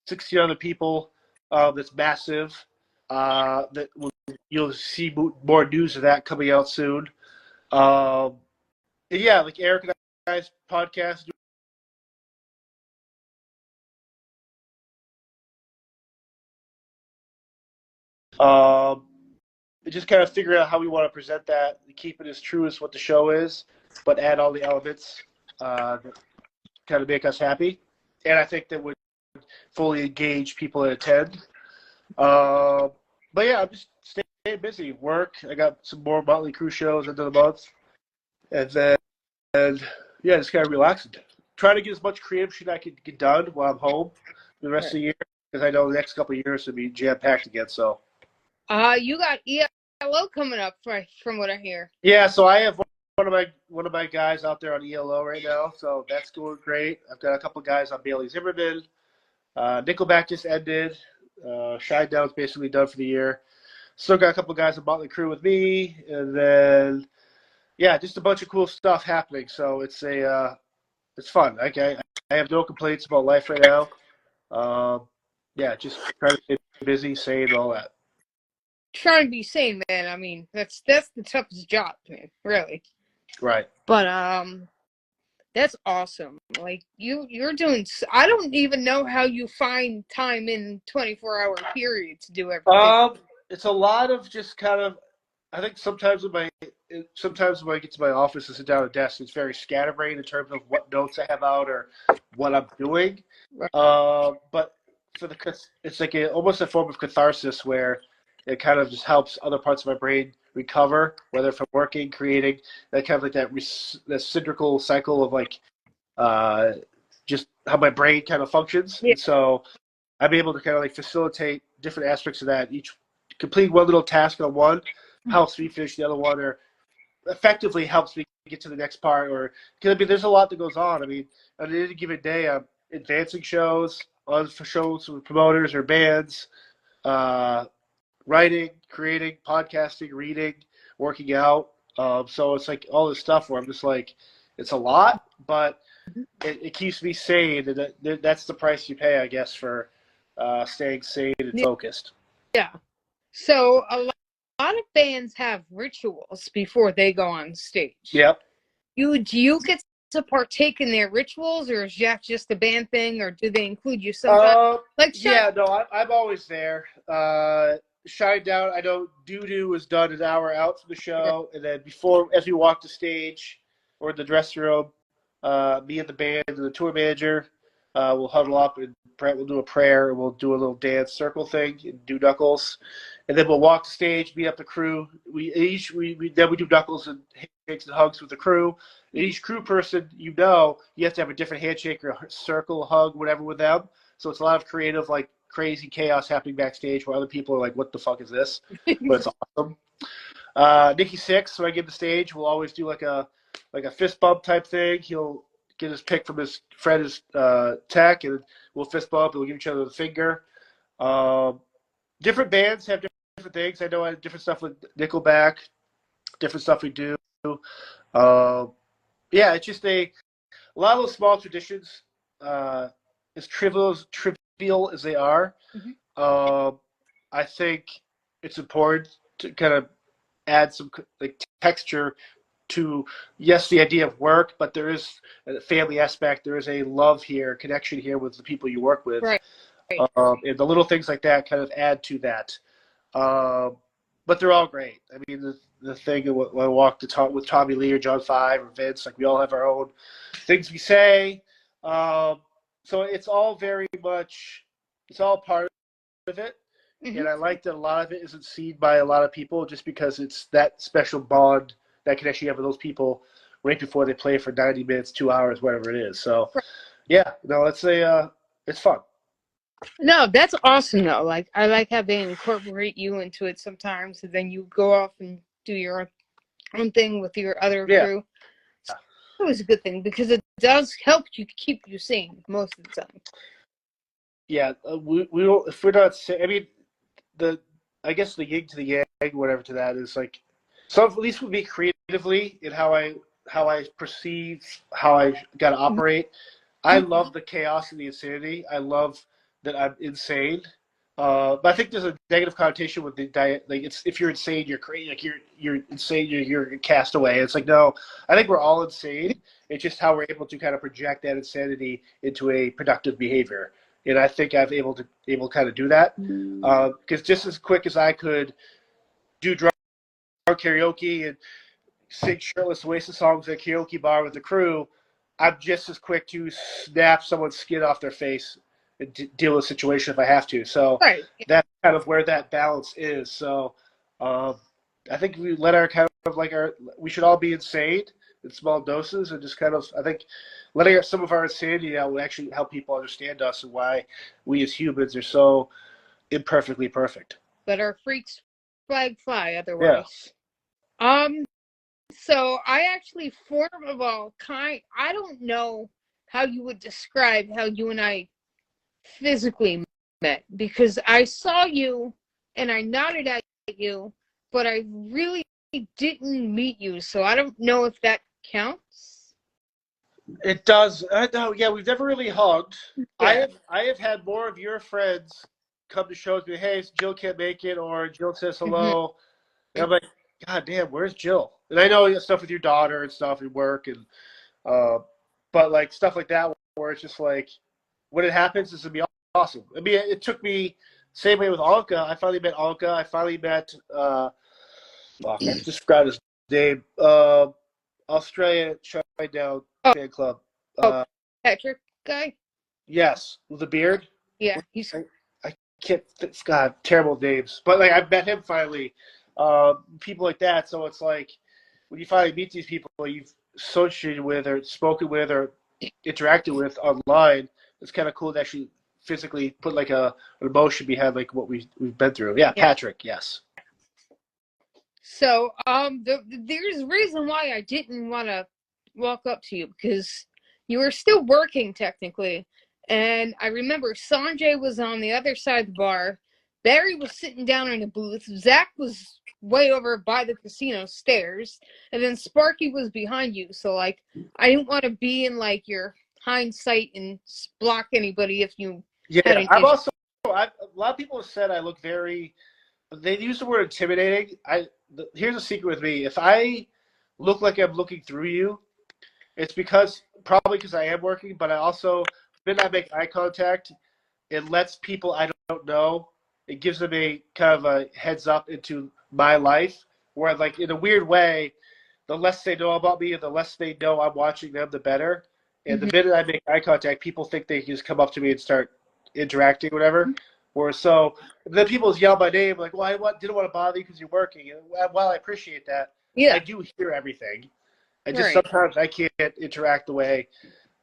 60 other people. That's massive. You'll see more news of that coming out soon. Yeah, like Eric and I's podcast. Just kind of figure out how we want to present that, keep it as true as what the show is, but add all the elements that kind of make us happy. And I think that would fully engage people that attend. But yeah, I'm just staying busy. Work. I got some more Motley Crue shows end of the month. And then, yeah, just kind of relaxing. Trying to get as much creative shit I can get done while I'm home for the rest of the year, because I know the next couple of years will be jam-packed again, so. You got ELO coming up, from what I hear. Yeah, so I have one of my guys out there on ELO right now, so that's going great. I've got a couple of guys on Bailey Zimmerman. Nickelback just ended. Shinedown's basically done for the year. Still got a couple of guys on Motley Crue with me, and then yeah, just a bunch of cool stuff happening. So it's fun. I have no complaints about life right now. Yeah, just trying to stay busy, sane, all that. Trying to be sane, man. I mean, that's the toughest job, man. Really. Right. But that's awesome. Like you're doing. I don't even know how you find time in 24-hour period to do everything. It's a lot of just kind of. I think sometimes when I get to my office and sit down at a desk, it's very scatterbrained in terms of what notes I have out or what I'm doing. Right. But it's like almost a form of catharsis where it kind of just helps other parts of my brain recover, whether from working, creating, that kind of like that cyclical cycle of like just how my brain kind of functions. Yeah. And so I'm able to kind of like facilitate different aspects of that. Each complete one little task on one helps me finish the other one, or effectively helps me get to the next part. Or because I mean, there's a lot that goes on. I mean, on any given day, I'm advancing shows, on for shows with promoters or bands, writing, creating, podcasting, reading, working out. So it's like all this stuff where I'm just like, it's a lot, but it keeps me sane, and that's the price you pay, I guess, for staying sane and focused. Yeah. So a lot of bands have rituals before they go on stage. Yep. Do you get to partake in their rituals, or is that just a band thing, or do they include you sometimes? Yeah, no, I'm always there. Shinedown, I know Doo-Doo was done an hour out from the show, and then as we walk the stage or in the dressing room, me and the band and the tour manager will huddle up, and we'll do a prayer, and we'll do a little dance circle thing and do knuckles, and then we'll walk the stage, meet up the crew. We do knuckles and handshakes and hugs with the crew. And each crew person, you have to have a different handshake or a circle, hug, whatever with them. So it's a lot of creative, like crazy chaos happening backstage where other people are like, "What the fuck is this?" But it's awesome. Nikki Sixx, when I give the stage, will always do like a fist bump type thing. He'll get his pick from his friend, his tech, and we'll fist bump, and we'll give each other the finger. Different bands have different things. I know I have different stuff with Nickelback, different stuff we do. Yeah, it's just a lot of those small traditions, as trivial as they are. I think it's important to kind of add some like texture to, yes, the idea of work, but there is a family aspect. There is a love here, connection here with the people you work with. Right. And the little things like that kind of add to that. but they're all great. I mean, the thing when I walk to talk with Tommy Lee or John Five or Vince, like we all have our own things we say. So it's all very much, it's all part of it. And I like that a lot of it isn't seen by a lot of people just because it's that special bond that can actually have with those people right before they play for 90 minutes, 2 hours, whatever it is. So, yeah, no, it's fun. No, that's awesome though. Like I like how they incorporate you into it sometimes, and then you go off and do your own thing with your other crew. It was a good thing because it does help you keep you sane most of the time. Yeah, we don't, if we're not. I mean, I guess the yin to the yang, whatever to that is like. So at least with me creatively in how I perceive how I got to operate. I love the chaos and the insanity. I love that I'm insane. But I think there's a negative connotation with the diet. Like it's if you're insane, you're crazy. Like you're insane. You're a castaway. It's like no. I think we're all insane. It's just how we're able to kind of project that insanity into a productive behavior. And I think I've able to kind of do that because just as quick as I could do drunk karaoke and sing shirtless Oasis songs at a karaoke bar with the crew, I'm just as quick to snap someone's skin off their face and deal with a situation if I have to. So that's kind of where that balance is. So I think we let our kind of like we should all be insane in small doses and just kind of, I think letting some of our insanity out will actually help people understand us and why we as humans are so imperfectly perfect. But our freaks fly otherwise. Yeah. So I actually I don't know how you would describe how you and I physically met because I saw you and I nodded at you, but I really didn't meet you, so I don't know if that counts. It does. No, yeah, we've never really hugged. Yeah. I have had more of your friends come to shows me, hey, Jill can't make it, or Jill says hello. And I'm like, God damn, where's Jill? And I know stuff with your daughter and stuff and work and but like stuff like that where it's just like when it happens, it's gonna be awesome. I mean, it took me same way with Anka. I finally met Anka. I finally met I just forgot his name. Australia Shinedown fan club. Patrick guy. Yes, with the beard. Yeah, I can't. God, terrible names. But like I met him finally. People like that. So it's like when you finally meet these people you've associated with or spoken with or interacted with online, it's kind of cool to actually physically put like an emotion behind like what we've been through. Yeah, Patrick. Yes. So there's a reason why I didn't want to walk up to you because you were still working technically. And I remember Sanjay was on the other side of the bar. Barry was sitting down in a booth. Zach was way over by the casino stairs. And then Sparky was behind you. So, like, I didn't want to be in, like, your hindsight and block anybody if you had an issue. A lot of people have said I look very, they use the word intimidating. Here's a secret with me. If I look like I'm looking through you, it's probably because I am working, but I also, when I make eye contact, it lets people I don't know, it gives them a kind of a heads up into my life, where like in a weird way, the less they know about me and the less they know I'm watching them, the better. And the minute I make eye contact, people think they can just come up to me and start interacting, whatever. Or so then people just yell my name, like, well, I didn't want to bother you because you're working. And while I appreciate that, I do hear everything. I just sometimes I can't interact the way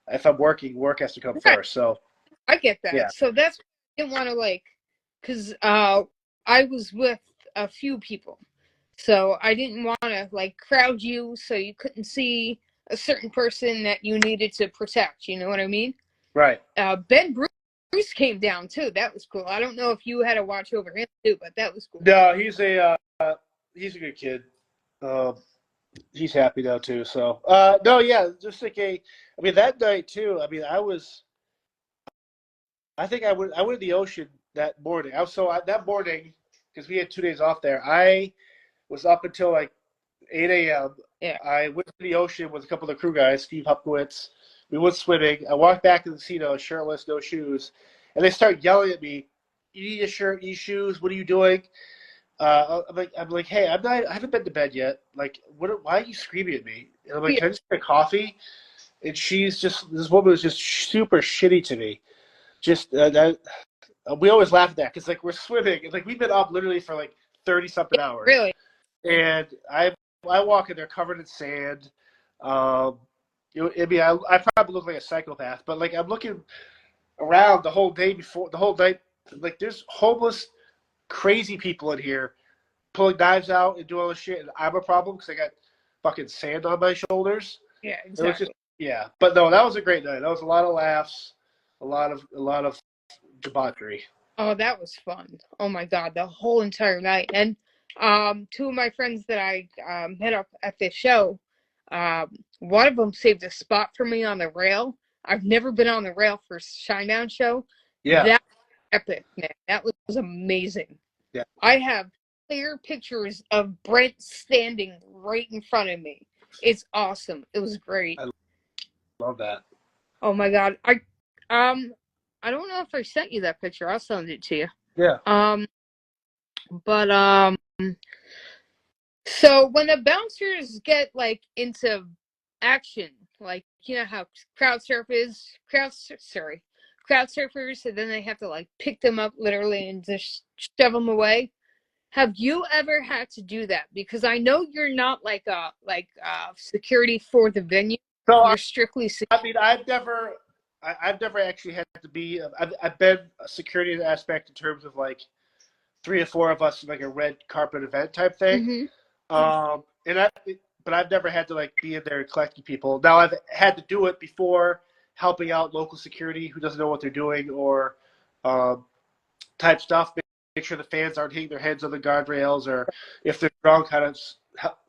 if I'm working. Work has to come first. So I get that. Yeah. So that's why I didn't want to like, because I was with a few people, so I didn't want to like crowd you so you couldn't see a certain person that you needed to protect. You know what I mean? Right. Ben Bruce came down too. That was cool. I don't know if you had to watch over him too, but that was cool. No, he's a good kid. He's happy now too. So no, yeah, just like I mean that night too. I mean I think I went to the ocean that morning. That morning because we had 2 days off there. I was up until like 8 a.m. Yeah. I went to the ocean with a couple of the crew guys, Steve Hupkowitz. We went swimming. I walked back to the casino, shirtless, no shoes, and they start yelling at me. You need a shirt, you need shoes. What are you doing? I'm like, hey, I haven't been to bed yet. Like, why are you screaming at me? And I'm like, Yeah, can I just get a coffee? And this woman was just super shitty to me. Just we always laugh at that because like we're swimming and like we've been up literally for like 30 something hours, really. and I walk in there covered in sand. Um, I mean, I probably look like a psychopath, but like I'm looking around the whole day before the whole night, like there's homeless, crazy people in here pulling knives out and doing all this shit, and I'm a problem because I got fucking sand on my shoulders. Yeah, It was just exactly. yeah, but no, that was a great night. That was a lot of laughs, a lot of debauchery. Oh, that was fun. Oh my God, the whole entire night. And two of my friends that I met up at this show, one of them saved a spot for me on the rail. I've never been on the rail for Shinedown show. Yeah, That was epic, man. That was amazing. yeah, I have clear pictures of Brent standing right in front of me. It's awesome. It was great. I love that. Oh my God. Um I don't know if I sent you that picture. I'll send it to you. Yeah. Um but so when the bouncers get like into action, like you know how crowd surfers, and then they have to like pick them up literally and just shove them away. Have you ever had to do that? Because I know you're not like security for the venue. So You're strictly I mean, I've never actually had to be. I've been a security aspect in terms of like three or four of us in like a red carpet event type thing. hmm And but I've never had to like be in there and collecting people. Now I've had to do it before, helping out local security who doesn't know what they're doing or um, type stuff. Make sure the fans aren't hitting their heads on the guardrails, or if they're drunk, how to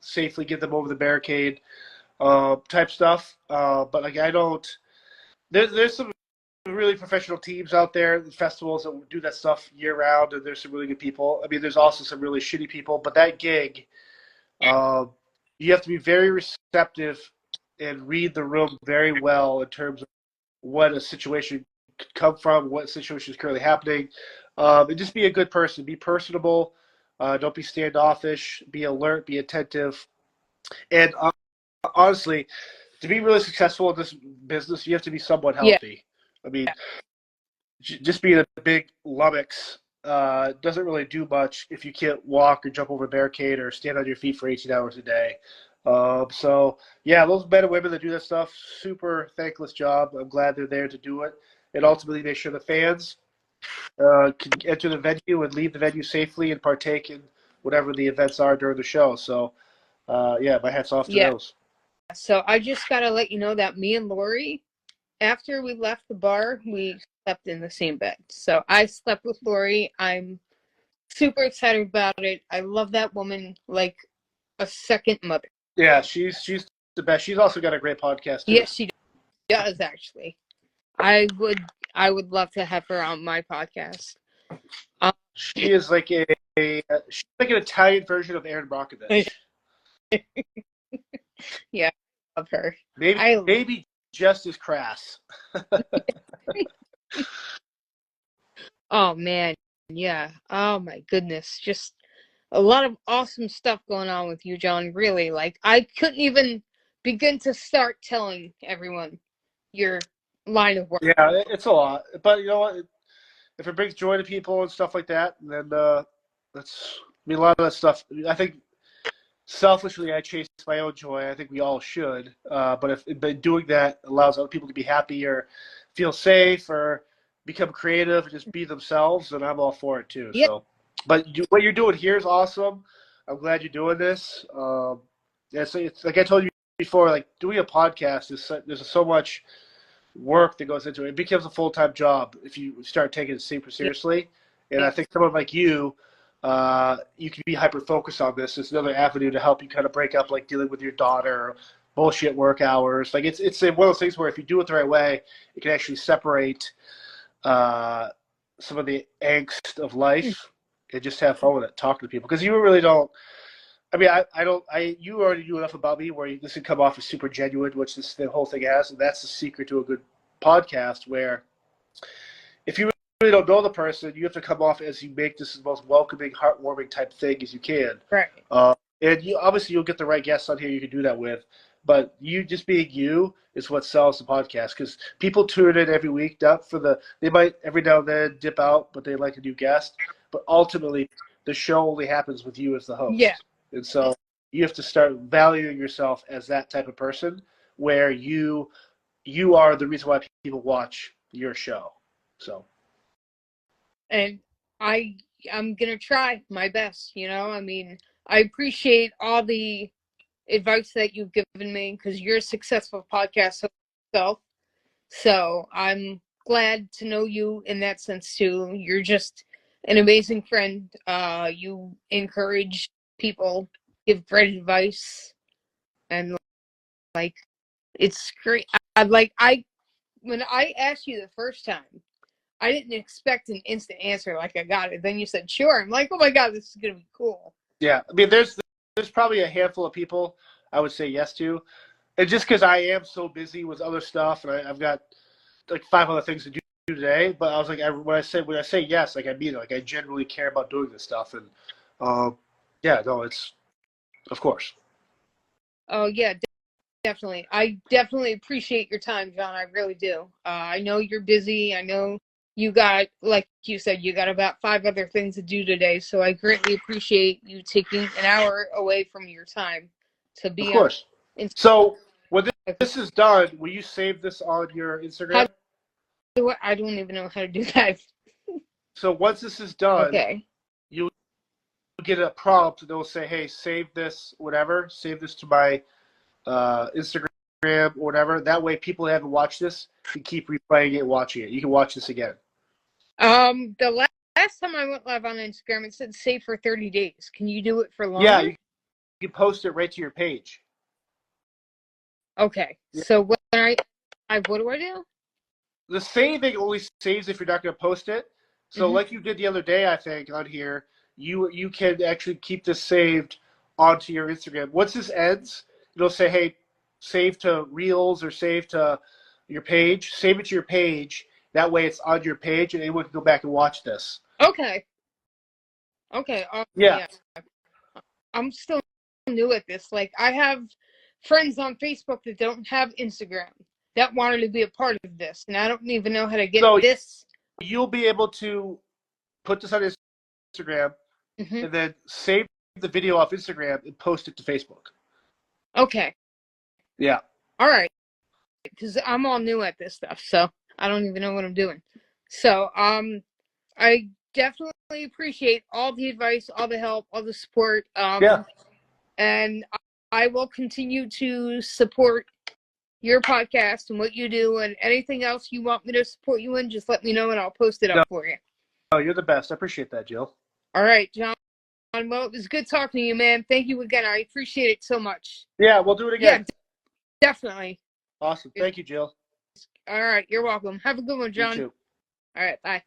safely get them over the barricade, type stuff. But like I don't. There's some really professional teams out there, festivals that do that stuff year round, and there's some really good people. I mean, there's also some really shitty people, but that gig, uh, you have to be very receptive and read the room very well in terms of what a situation could come from, what situation is currently happening, and just be a good person. Be personable. Don't be standoffish. Be alert. Be attentive. And honestly, to be really successful in this business, you have to be somewhat Yeah. healthy. I mean, just being a big lummox doesn't really do much if you can't walk or jump over a barricade or stand on your feet for 18 hours a day. So, yeah, those men and women that do that stuff, super thankless job. I'm glad they're there to do it and ultimately make sure the fans can enter the venue and leave the venue safely and partake in whatever the events are during the show. So, yeah, my hat's off to Yeah. those. So I just gotta let you know that me and Lori, after we left the bar, we slept in the same bed. So I slept with Lori. I'm super excited about it. I love that woman like a second mother. Yeah, she's the best. She's also got a great podcast too. Yes, she does actually. I would I would love to have her on my podcast. She is like she's like an Italian version of Aaron Brockovich. Yeah, I love her. Maybe just as crass. Oh man, yeah. Oh my goodness, just a lot of awesome stuff going on with you, John. Really, like I couldn't even begin to start telling everyone your line of work. Yeah, it's a lot, but you know what? If it brings joy to people and stuff like that, then that's. I mean, a lot of that stuff. I think selfishly, I chase my own joy. I think we all should. But doing that allows other people to be happy or feel safe or become creative and just be themselves, then I'm all for it too. Yeah, So, but what you're doing here is awesome. I'm glad you're doing this. Yeah, so it's like I told you before, like doing a podcast there's so much work that goes into it. It becomes a full-time job if you start taking it super yeah, seriously. And I think someone like you, you can be hyper-focused on this. It's another avenue to help you kind of break up like dealing with your daughter, bullshit work hours. Like it's one of those things where if you do it the right way, it can actually separate some of the angst of life and just have fun with it, talk to people. Because you really don't. I mean, I don't. You already knew enough about me where this can come off as super genuine, which the whole thing has, and that's the secret to a good podcast. Where if you don't know the person, you have to come off as you make this the most welcoming, heartwarming type thing as you can. Right. And obviously you'll get the right guests on here you can do that with. But you just being you is what sells the podcast, because people tune in every week. They might every now and then dip out, but they like a new guest. But ultimately, the show only happens with you as the host. Yeah. And so you have to start valuing yourself as that type of person, where you are the reason why people watch your show. So. And I'm gonna try my best. I mean, I appreciate all the advice that you've given me, because you're a successful podcast host yourself. So I'm glad to know you in that sense too. You're just an amazing friend. You encourage people, give great advice, and like it's great. When I asked you the first time, I didn't expect an instant answer like I got it. Then you said sure. I'm like, oh my god, this is gonna be cool. Yeah, I mean, there's probably a handful of people I would say yes to, and just because I am so busy with other stuff, and I've got like 5 other things to do today. But I was like, when I say yes, like I mean it. Like I genuinely care about doing this stuff, and yeah, no, it's of course. Oh yeah, definitely. I definitely appreciate your time, John. I really do. I know you're busy. I know you got, like you said, you got about 5 other things to do today. So I greatly appreciate you taking an hour away from your time to be Of course. on. So when this is done, will you save this on your Instagram? I don't even know how to do that. So once this is done, okay, you'll get a prompt. They'll say, "Hey, save this, whatever. Save this to my Instagram or whatever." That way, people that haven't watched this can keep replaying it and watching it. You can watch this again. The last time I went live on Instagram, it said save for 30 days. Can you do it for longer? Yeah, you can post it right to your page. Okay, yeah. So when I what do I do? The saving only saves if you're not going to post it. So like you did the other day, I think, on here, you can actually keep this saved onto your Instagram. Once this ends, it'll say, hey, save to Reels or save to your page. Save it to your page. That way it's on your page and anyone can go back and watch this. Okay. Yeah. I'm still new at this. Like, I have friends on Facebook that don't have Instagram that wanted to be a part of this, and I don't even know how to get this. You'll be able to put this on Instagram and then save the video off Instagram and post it to Facebook. Okay. Yeah. All right. Because I'm all new at this stuff, so I don't even know what I'm doing. So, I definitely appreciate all the advice, all the help, all the support. Yeah. And I will continue to support your podcast and what you do, and anything else you want me to support you in, just let me know and I'll post it up for you. Oh, you're the best. I appreciate that, Jill. All right, John. Well, it was good talking to you, man. Thank you again. I appreciate it so much. Yeah, we'll do it again. Yeah, definitely. Awesome. Thank you, Jill. All right. You're welcome. Have a good one, John. You too. All right. Bye.